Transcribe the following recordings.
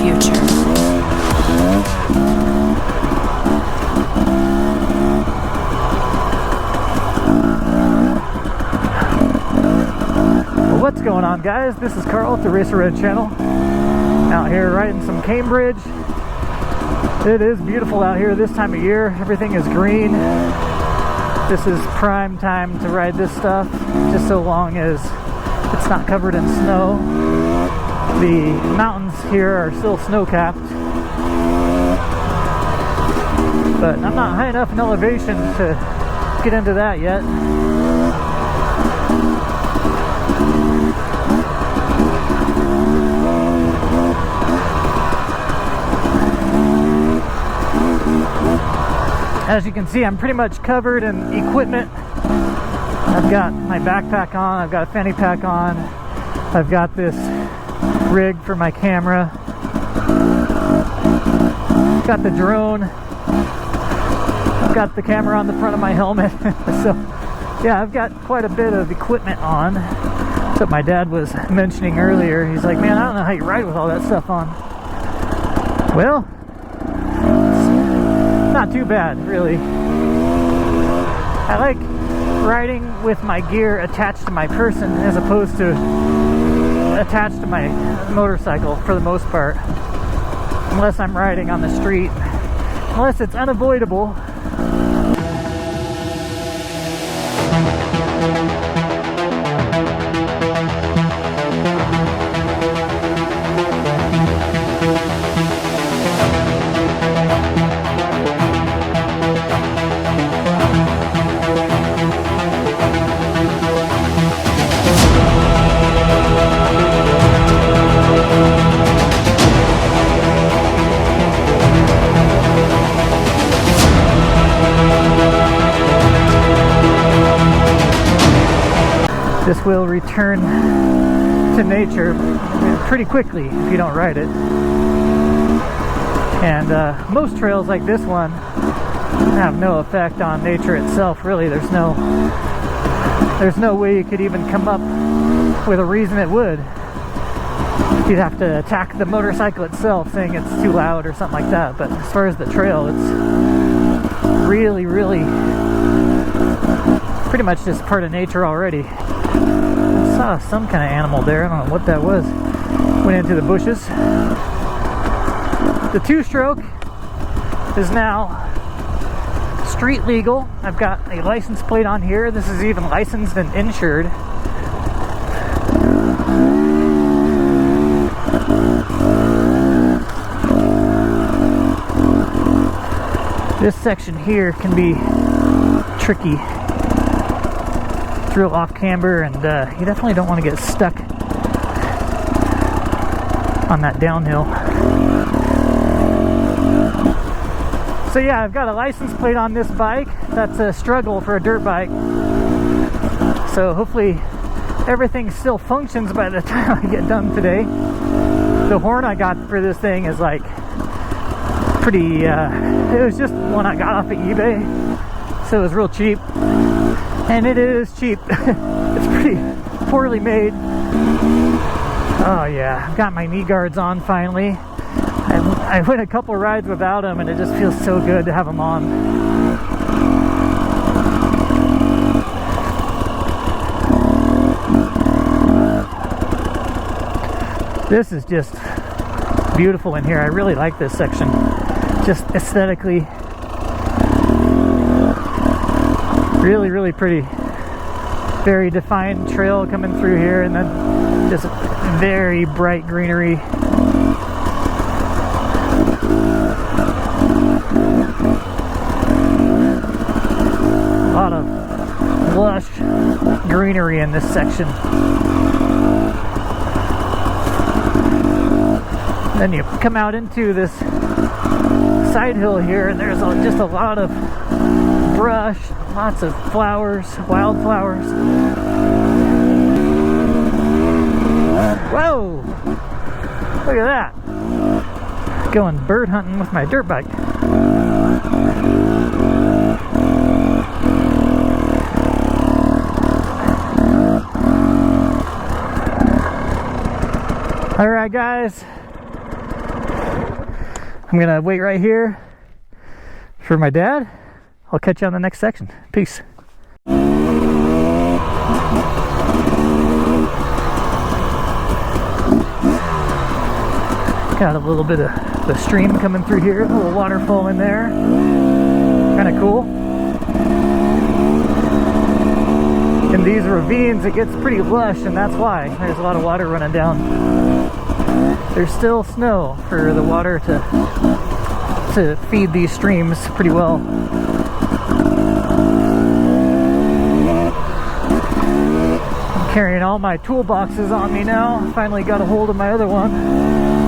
future. Well, what's going on, guys? This is Carl at the Racerred channel. Out here riding some Cambridge. It is beautiful out here this time of year. Everything is green. This is prime time to ride this stuff, just so long as it's not covered in snow. The mountains here are still snow-capped, but I'm not high enough in elevation to get into that yet. As you can see, I'm pretty much covered in equipment. I've got my backpack on, I've got a fanny pack on, I've got this rig for my camera, got the drone, I've got the camera on the front of my helmet. So yeah, I've got quite a bit of equipment on. That's what my dad was mentioning earlier. He's like, man, I don't know how you ride with all that stuff on. Well, not too bad, really. I like riding with my gear attached to my person as opposed to attached to my motorcycle for the most part. Unless I'm riding on the street. Unless it's unavoidable. This will return to nature pretty quickly if you don't ride it. And most trails like this one have no effect on nature itself, really. There's no way you could even come up with a reason it would. You'd have to attack the motorcycle itself, saying it's too loud or something like that. But as far as the trail, it's really, really pretty much just part of nature already. I saw some kind of animal there. I don't know what that was. Went into the bushes. The two-stroke is now street legal. I've got a license plate on here. This is even licensed and insured. This section here can be tricky. Real off camber, and you definitely don't want to get stuck on that downhill. So yeah, I've got a license plate on this bike. That's a struggle for a dirt bike. So hopefully everything still functions by the time I get done today. The horn I got for this thing is like pretty, it was just one I got off of eBay, so it was real cheap. And it is cheap. It's pretty poorly made. Oh yeah, I've got my knee guards on finally. I went a couple rides without them, and it just feels so good to have them on. This is just beautiful in here. I really like this section. Just aesthetically. Really, really pretty. Very defined trail coming through here, and then just very bright greenery. A lot of lush greenery in this section. Then you come out into this side hill here, and there's just a lot of brush, lots of flowers, wildflowers. Whoa! Look at that. Going bird hunting with my dirt bike. Alright guys, I'm gonna wait right here for my dad. I'll catch you on the next section. Peace. Got a little bit of the stream coming through here, a little waterfall in there. Kind of cool. In these ravines it gets pretty lush, and that's why there's a lot of water running down. There's still snow for the water to feed these streams pretty well. I'm carrying all my toolboxes on me now. Finally got a hold of my other one.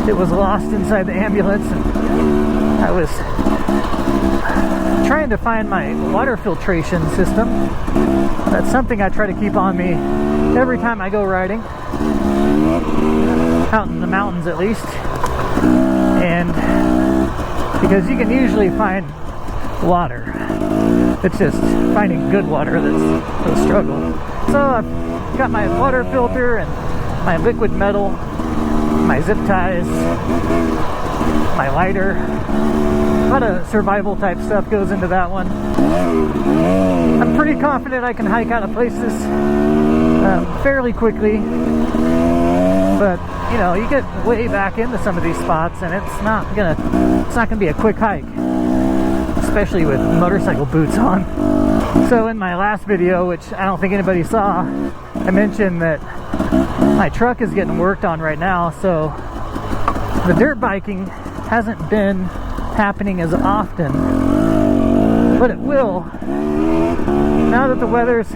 It was lost inside the ambulance, and I was trying to find my water filtration system. That's something I try to keep on me every time I go riding, out in the mountains at least. And because you can usually find water, it's just finding good water that's the struggle. So I've got my water filter and my liquid metal, my zip ties, my lighter. A lot of survival type stuff goes into that one. I'm pretty confident I can hike out of places fairly quickly, but you know, you get way back into some of these spots and it's not gonna be a quick hike, especially with motorcycle boots on. So in my last video, which I don't think anybody saw, I mentioned that my truck is getting worked on right now, so the dirt biking hasn't been happening as often, but it will now that the weather's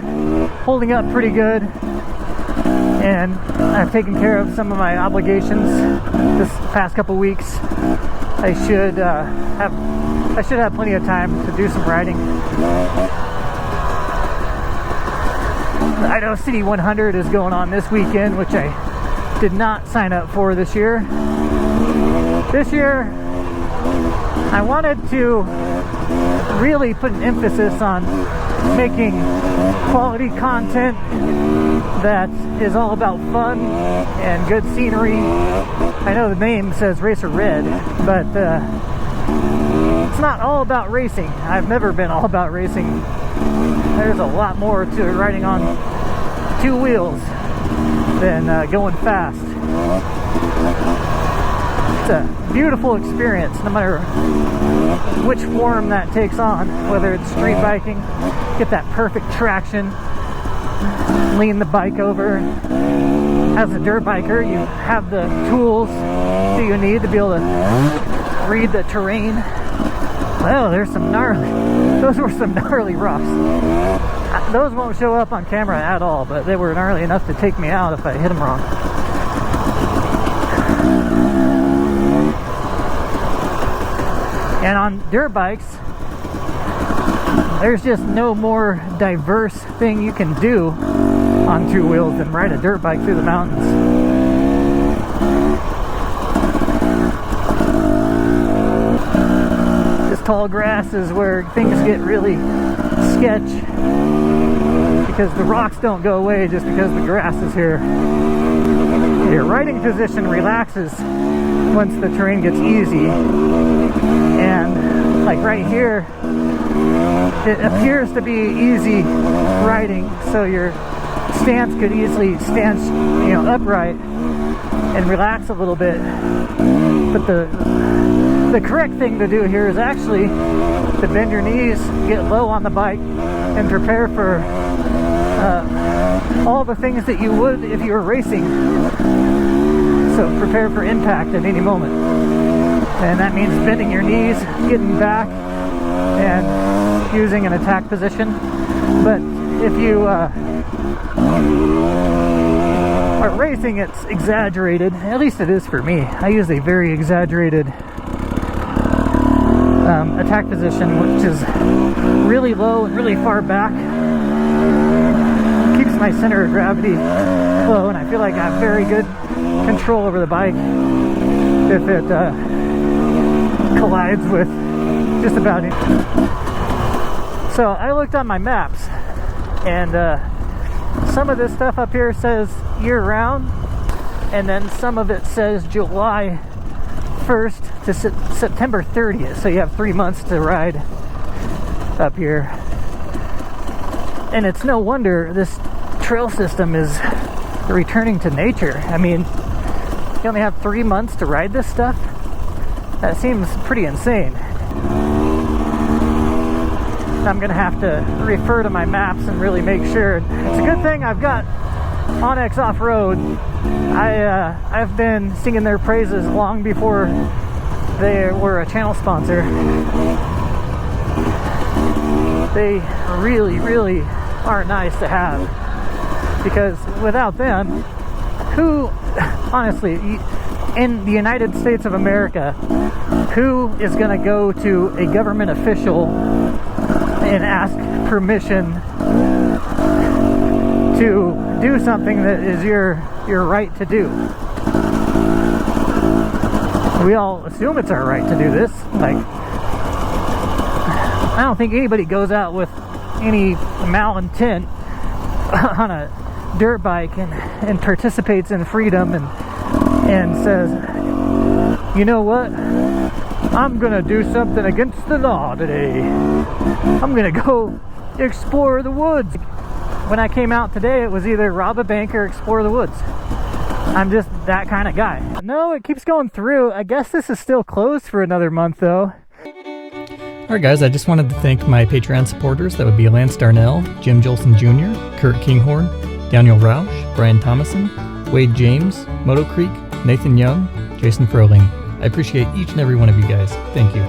holding up pretty good and I've taken care of some of my obligations this past couple weeks. I should have plenty of time to do some riding. The Idaho City 100 is going on this weekend, which I did not sign up for this year. This year, I wanted to really put an emphasis on making quality content that is all about fun and good scenery. I know the name says Racerred, but it's not all about racing. I've never been all about racing. There's a lot more to riding on two wheels than going fast. It's a beautiful experience, no matter which form that takes on, whether it's street biking, get that perfect traction, lean the bike over. As a dirt biker, you have the tools that you need to be able to read the terrain. Well, those were some gnarly rocks. Those won't show up on camera at all, but they were gnarly enough to take me out if I hit them wrong. And on dirt bikes, there's just no more diverse thing you can do on two wheels than ride a dirt bike through the mountains. This tall grass is where things get really sketch, because the rocks don't go away just because the grass is here. Your riding position relaxes once the terrain gets easy, and like right here, it appears to be easy riding, so your stance could easily stand, upright and relax a little bit. But the correct thing to do here is actually to bend your knees, get low on the bike, and prepare for all the things that you would if you were racing. So prepare for impact at any moment. And that means bending your knees, getting back, and using an attack position. But if you are racing, it's exaggerated. At least it is for me. I use a very exaggerated attack position, which is really low and really far back. Keeps my center of gravity low, and I feel like I have very good control over the bike if it collides with just about it. So I looked on my maps, and some of this stuff up here says year-round, and then some of it says July 1st to September 30th, so you have 3 months to ride up here. And it's no wonder this trail system is returning to nature. I mean, you only have 3 months to ride this stuff? That seems pretty insane. I'm gonna have to refer to my maps and really make sure. It's a good thing I've got Onyx Off-Road. I've been singing their praises long before they were a channel sponsor. They really, really are nice to have, because without them, who, honestly, in the United States of America, who is going to go to a government official and ask permission to do something that is your right to do? We all assume it's our right to do this. Like, I don't think anybody goes out with any malintent on a dirt bike and participates in freedom and says, you know what, I'm gonna do something against the law today. I'm gonna go explore the woods. When I came out today, it was either rob a bank or explore the woods. I'm just that kind of guy. No, it keeps going through. I guess this is still closed for another month though. Alright guys, I just wanted to thank my Patreon supporters. That would be Lance Darnell, Jim Jolson Jr., Kurt Kinghorn, Daniel Roush, Brian Thomason, Wade James, Moto Creek, Nathan Young, Jason Froling. I appreciate each and every one of you guys. Thank you.